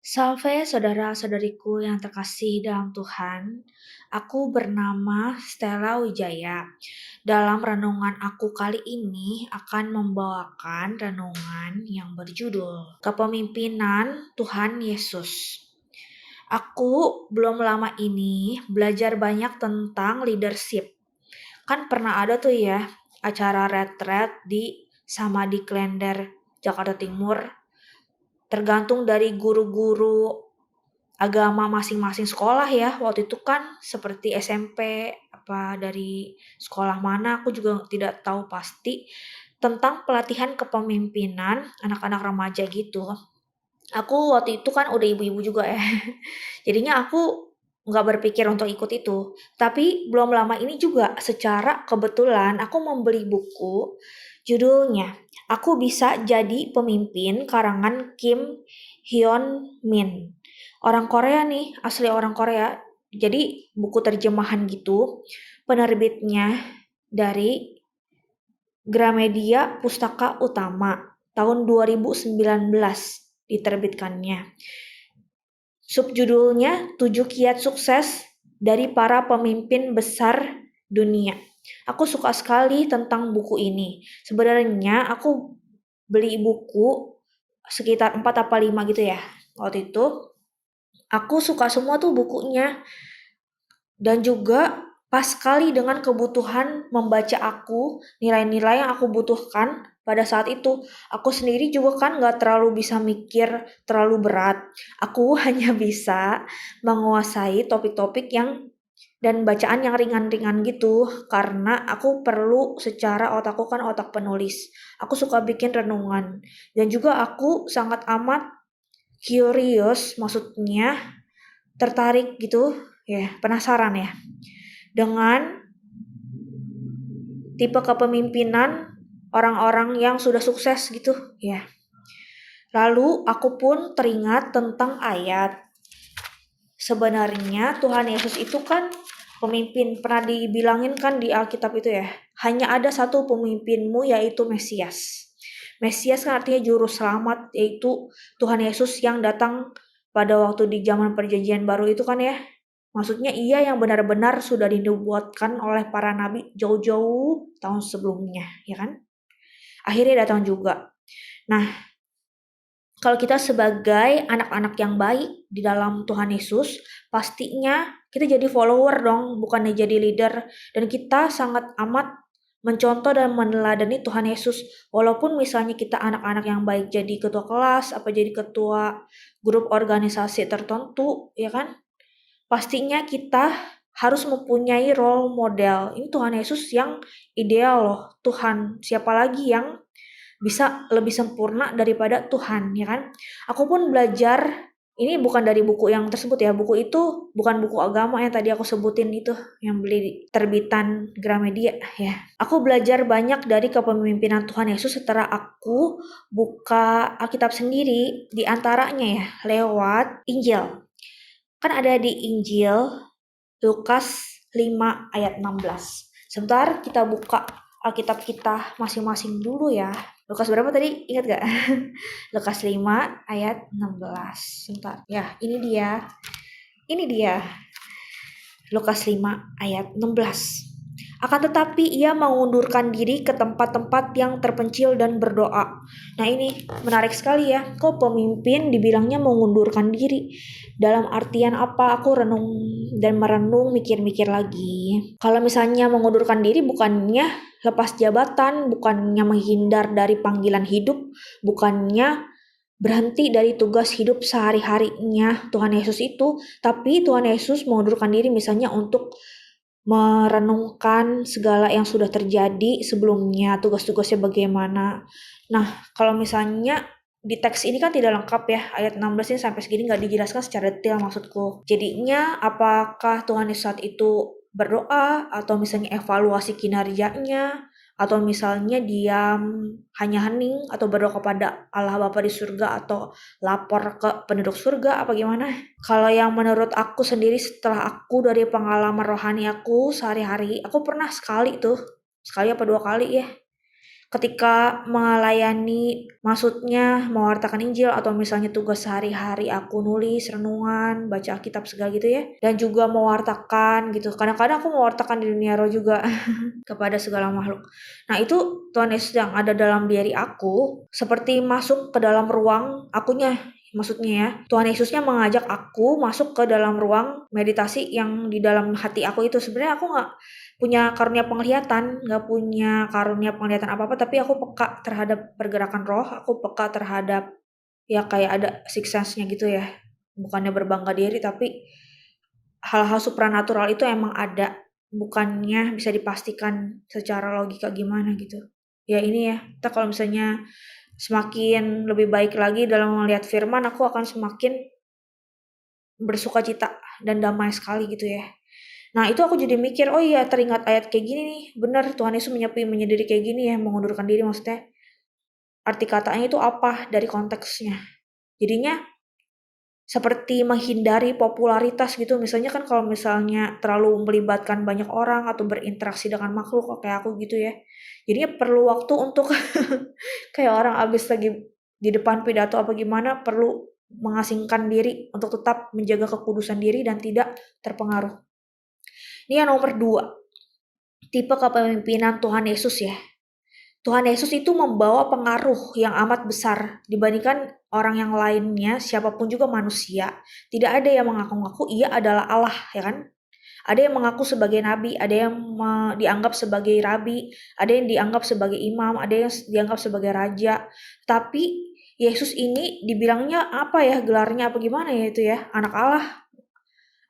Salve saudara-saudariku yang terkasih dalam Tuhan. Aku bernama Stella Wijaya. Dalam renungan aku kali ini akan membawakan renungan yang berjudul Kepemimpinan Tuhan Yesus. Aku belum lama ini belajar banyak tentang leadership. Kan pernah ada tuh ya acara retret di Samadhi Klender, Jakarta Timur. Tergantung dari guru-guru agama masing-masing sekolah ya. Waktu itu kan seperti SMP, apa dari sekolah mana aku juga tidak tahu pasti, tentang pelatihan kepemimpinan anak-anak remaja gitu. Aku waktu itu kan udah ibu-ibu juga ya. Jadinya aku nggak berpikir untuk ikut itu. Tapi belum lama ini juga secara kebetulan aku membeli buku judulnya Aku Bisa Jadi Pemimpin karangan Kim Hyun Min. Orang Korea nih, asli orang Korea. Jadi buku terjemahan gitu. Penerbitnya dari Gramedia Pustaka Utama tahun 2019 diterbitkannya. Subjudulnya 7 kiat sukses dari para pemimpin besar dunia. Aku suka sekali tentang buku ini. Sebenarnya aku beli buku sekitar 4 apa 5 gitu ya. Waktu itu aku suka semua tuh bukunya. Dan juga pas sekali dengan kebutuhan membaca aku, nilai-nilai yang aku butuhkan pada saat itu. Aku sendiri juga kan gak terlalu bisa mikir terlalu berat. Aku hanya bisa menguasai topik-topik yang dan bacaan yang ringan-ringan gitu karena aku perlu secara otakku kan otak penulis. Aku suka bikin renungan dan juga aku sangat amat curious, maksudnya tertarik gitu ya, penasaran ya dengan tipe kepemimpinan orang-orang yang sudah sukses gitu ya. Lalu aku pun teringat tentang ayat. Sebenarnya Tuhan Yesus itu kan pemimpin, pernah dibilangin kan di Alkitab itu ya, hanya ada satu pemimpinmu yaitu Mesias. Mesias kan artinya juru selamat, yaitu Tuhan Yesus yang datang pada waktu di zaman perjanjian baru itu kan ya. Maksudnya ia yang benar-benar sudah dinubuatkan oleh para nabi jauh-jauh tahun sebelumnya, ya kan? Akhirnya datang juga. Nah, kalau kita sebagai anak-anak yang baik di dalam Tuhan Yesus, pastinya kita jadi follower dong, bukannya jadi leader. Dan kita sangat amat mencontoh dan meneladani Tuhan Yesus. Walaupun misalnya kita anak-anak yang baik jadi ketua kelas, apa jadi ketua grup organisasi tertentu, ya kan? Pastinya kita harus mempunyai role model. Ini Tuhan Yesus yang ideal loh. Tuhan, siapa lagi yang bisa lebih sempurna daripada Tuhan, ya kan? Aku pun belajar, ini bukan dari buku yang tersebut ya. Buku itu bukan buku agama yang tadi aku sebutin itu, yang beli di terbitan Gramedia ya. Aku belajar banyak dari kepemimpinan Tuhan Yesus setelah aku buka Alkitab sendiri, di antaranya ya lewat Injil. Kan ada di Injil Lukas 5 ayat 16. Sebentar kita buka Alkitab kita masing-masing dulu ya. Lukas berapa tadi? Ingat gak? Lukas 5 ayat 16. Sebentar. Ya, ini dia. Ini dia. Lukas 5 ayat 16. Akan tetapi ia mengundurkan diri ke tempat-tempat yang terpencil dan berdoa. Nah ini menarik sekali ya. Kok pemimpin dibilangnya mengundurkan diri? Dalam artian apa? Aku renung dan merenung mikir-mikir lagi. Kalau misalnya mengundurkan diri bukannya lepas jabatan, bukannya menghindar dari panggilan hidup, bukannya berhenti dari tugas hidup sehari-harinya Tuhan Yesus itu. Tapi Tuhan Yesus mengundurkan diri misalnya untuk merenungkan segala yang sudah terjadi sebelumnya, tugas-tugasnya bagaimana. Nah, kalau misalnya di teks ini kan tidak lengkap ya, ayat 16 ini sampai segini nggak dijelaskan secara detail maksudku. Jadinya apakah Tuhan Yesus saat itu berdoa atau misalnya evaluasi kinerjanya atau misalnya diam hanya hening atau berdoa kepada Allah Bapa di surga atau lapor ke penduduk surga apa gimana? Kalau yang menurut aku sendiri setelah aku dari pengalaman rohani aku sehari-hari, aku pernah sekali apa 2 kali ya ketika melayani, maksudnya mewartakan Injil atau misalnya tugas sehari-hari aku nulis, renungan, baca Alkitab segala gitu ya. Dan juga mewartakan gitu. Kadang-kadang aku mewartakan di dunia roh juga kepada segala makhluk. Nah itu Tuhan Yesus yang ada dalam diri aku seperti masuk ke dalam ruang akunya. Maksudnya ya, Tuhan Yesusnya mengajak aku masuk ke dalam ruang meditasi yang di dalam hati aku itu. Sebenarnya aku gak punya karunia penglihatan, gak punya karunia penglihatan apa-apa, tapi aku peka terhadap pergerakan roh, aku peka terhadap ya kayak ada sixth sense-nya gitu ya. Bukannya berbangga diri, tapi hal-hal supranatural itu emang ada, bukannya bisa dipastikan secara logika gimana gitu. Ya ini ya, kita kalau misalnya semakin lebih baik lagi dalam melihat firman, aku akan semakin bersuka cita dan damai sekali gitu ya. Nah itu aku jadi mikir, oh iya teringat ayat kayak gini nih, benar Tuhan Yesus menyepi menyendiri kayak gini ya, mengundurkan diri maksudnya. Arti katanya itu apa dari konteksnya. Jadinya seperti menghindari popularitas gitu. Misalnya kan kalau misalnya terlalu melibatkan banyak orang atau berinteraksi dengan makhluk kayak aku gitu ya. Jadinya perlu waktu untuk kayak orang abis lagi di depan pidato apa gimana, perlu mengasingkan diri untuk tetap menjaga kekudusan diri dan tidak terpengaruh. Ini yang nomor 2, tipe kepemimpinan Tuhan Yesus ya. Tuhan Yesus itu membawa pengaruh yang amat besar dibandingkan orang yang lainnya, siapapun juga manusia. Tidak ada yang mengaku-ngaku ia adalah Allah, ya kan? Ada yang mengaku sebagai nabi, ada yang dianggap sebagai rabi, ada yang dianggap sebagai imam, ada yang dianggap sebagai raja. Tapi Yesus ini dibilangnya apa ya, gelarnya apa gimana ya itu ya? Anak Allah.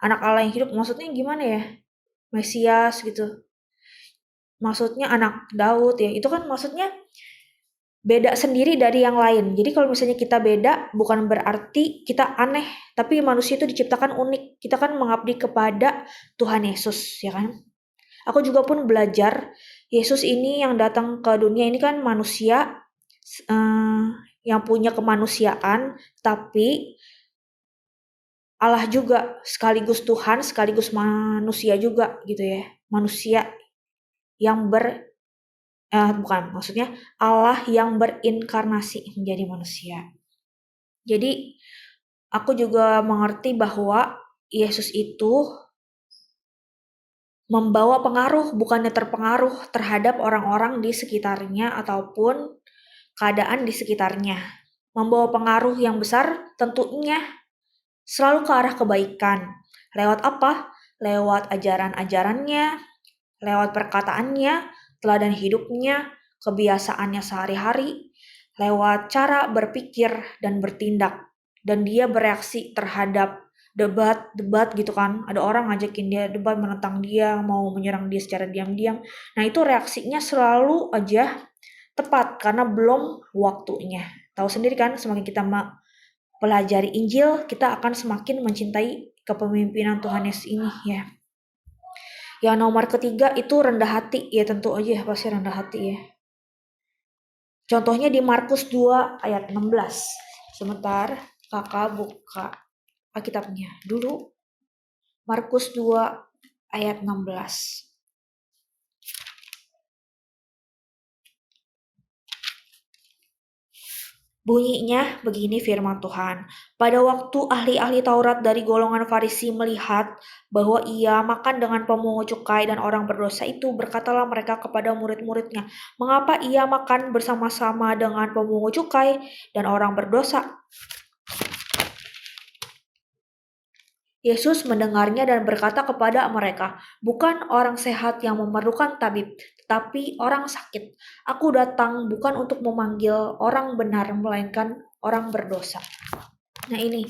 Anak Allah yang hidup, maksudnya gimana ya? Mesias gitu. Maksudnya anak Daud ya. Itu kan maksudnya beda sendiri dari yang lain. Jadi kalau misalnya kita beda, bukan berarti kita aneh, tapi manusia itu diciptakan unik. Kita kan mengabdi kepada Tuhan Yesus, ya kan? Aku juga pun belajar, Yesus ini yang datang ke dunia ini kan manusia yang punya kemanusiaan, tapi Allah juga sekaligus Tuhan, sekaligus manusia juga gitu ya. Manusia yang bukan, maksudnya Allah yang berinkarnasi menjadi manusia. Jadi aku juga mengerti bahwa Yesus itu membawa pengaruh, bukannya terpengaruh terhadap orang-orang di sekitarnya ataupun keadaan di sekitarnya. Membawa pengaruh yang besar tentunya selalu ke arah kebaikan. Lewat apa? Lewat ajaran-ajarannya, lewat perkataannya, teladan hidupnya, kebiasaannya sehari-hari, lewat cara berpikir dan bertindak. Dan dia bereaksi terhadap debat gitu kan. Ada orang ngajakin dia debat, menentang dia, mau menyerang dia secara diam-diam. Nah itu reaksinya selalu aja tepat karena belum waktunya. Tahu sendiri kan, semakin kita pelajari Injil, kita akan semakin mencintai kepemimpinan Tuhan Yesus ini ya. Yang nomor 3 itu rendah hati, ya tentu aja pasti rendah hati ya. Contohnya di Markus 2 ayat 16. Sebentar, kakak buka Alkitabnya dulu. Markus 2 ayat 16. Bunyinya begini firman Tuhan. Pada waktu ahli-ahli Taurat dari golongan Farisi melihat bahwa ia makan dengan pemungut cukai dan orang berdosa itu, berkatalah mereka kepada murid-muridnya, mengapa ia makan bersama-sama dengan pemungut cukai dan orang berdosa? Yesus mendengarnya dan berkata kepada mereka, bukan orang sehat yang memerlukan tabib, tetapi orang sakit. Aku datang bukan untuk memanggil orang benar, melainkan orang berdosa. Nah ini,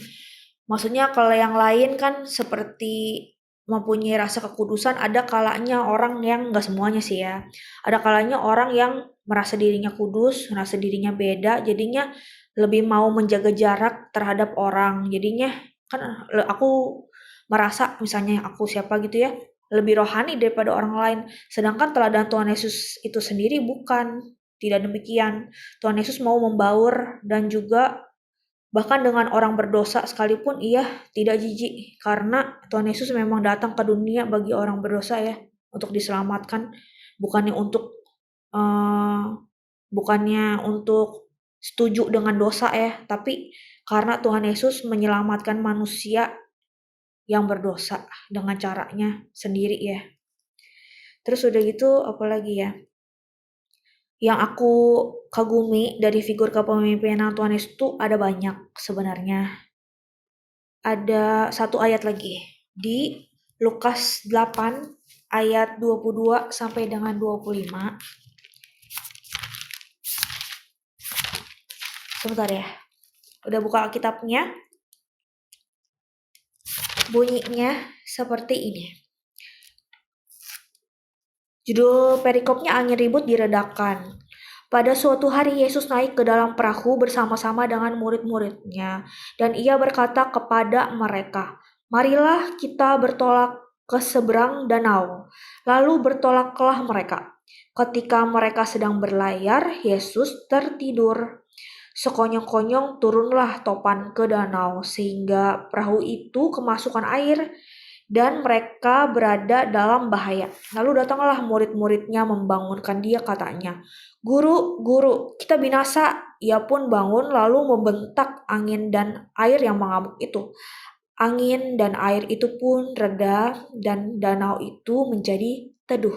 maksudnya kalau yang lain kan seperti mempunyai rasa kekudusan, ada kalanya orang yang, gak semuanya sih ya, ada kalanya orang yang merasa dirinya kudus, merasa dirinya beda, jadinya lebih mau menjaga jarak terhadap orang. Jadinya kan aku merasa misalnya aku siapa gitu ya, lebih rohani daripada orang lain. Sedangkan teladan Tuhan Yesus itu sendiri bukan, tidak demikian. Tuhan Yesus mau membaur dan juga bahkan dengan orang berdosa sekalipun ia tidak jijik, karena Tuhan Yesus memang datang ke dunia bagi orang berdosa ya, untuk diselamatkan, bukannya untuk bukannya untuk setuju dengan dosa ya, tapi karena Tuhan Yesus menyelamatkan manusia yang berdosa dengan caranya sendiri ya. Terus udah gitu apalagi ya, yang aku kagumi dari figur kepemimpinan Tuhan Yesus itu ada banyak sebenarnya. Ada satu ayat lagi di Lukas 8 ayat 22 sampai dengan 25. Sebentar ya. Udah buka Alkitabnya? Bunyinya seperti ini. Judul perikopnya Angin Ribut Diredakan. Pada suatu hari Yesus naik ke dalam perahu bersama-sama dengan murid-muridnya, dan ia berkata kepada mereka, "Marilah kita bertolak ke seberang danau." Lalu bertolaklah mereka. Ketika mereka sedang berlayar, Yesus tertidur. Sekonyong-konyong turunlah topan ke danau, sehingga perahu itu kemasukan air, dan mereka berada dalam bahaya. Lalu datanglah murid-muridnya membangunkan dia, katanya, "Guru, guru, kita binasa." Ia pun bangun lalu membentak angin dan air yang mengamuk itu. Angin dan air itu pun reda dan danau itu menjadi teduh.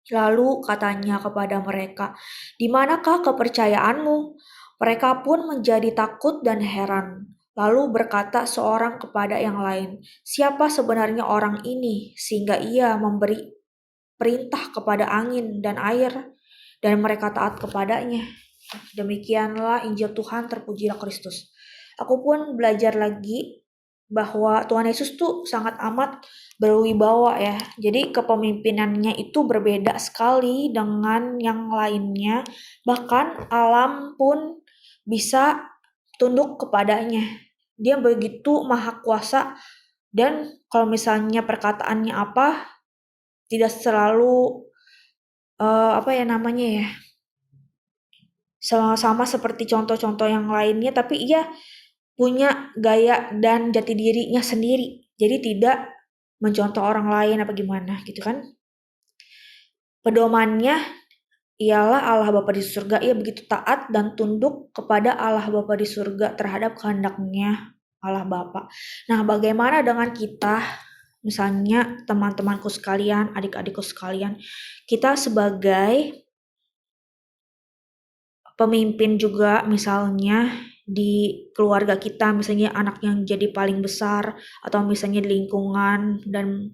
Lalu katanya kepada mereka, "Di manakah kepercayaanmu?" Mereka pun menjadi takut dan heran. Lalu berkata seorang kepada yang lain, "Siapa sebenarnya orang ini sehingga ia memberi perintah kepada angin dan air dan mereka taat kepadanya?" Demikianlah Injil Tuhan, terpujilah Kristus. Aku pun belajar lagi bahwa Tuhan Yesus tuh sangat amat berwibawa ya. Jadi kepemimpinannya itu berbeda sekali dengan yang lainnya. Bahkan alam pun bisa tunduk kepadanya. Dia begitu maha kuasa, dan kalau misalnya perkataannya apa, tidak selalu apa ya namanya ya, sama seperti contoh-contoh yang lainnya, tapi ia punya gaya dan jati dirinya sendiri. Jadi tidak mencontoh orang lain apa gimana gitu kan. Pedomannya ialah Allah Bapa di surga. Ia begitu taat dan tunduk kepada Allah Bapa di surga terhadap kehendaknya Allah Bapa. Nah, bagaimana dengan kita? Misalnya teman-temanku sekalian, adik-adikku sekalian, kita sebagai pemimpin juga, misalnya di keluarga kita, misalnya anak yang jadi paling besar, atau misalnya di lingkungan dan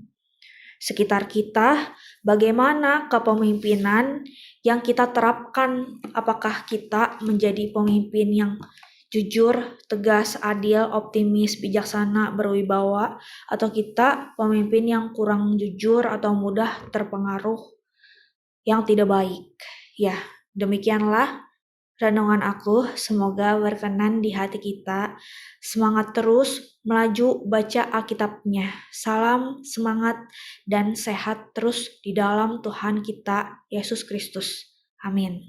sekitar kita, bagaimana kepemimpinan yang kita terapkan? Apakah kita menjadi pemimpin yang jujur, tegas, adil, optimis, bijaksana, berwibawa, atau kita pemimpin yang kurang jujur atau mudah terpengaruh yang tidak baik? Ya, demikianlah renungan aku. Semoga berkenan di hati kita. Semangat terus melaju baca Alkitabnya. Salam semangat dan sehat terus di dalam Tuhan kita Yesus Kristus. Amin.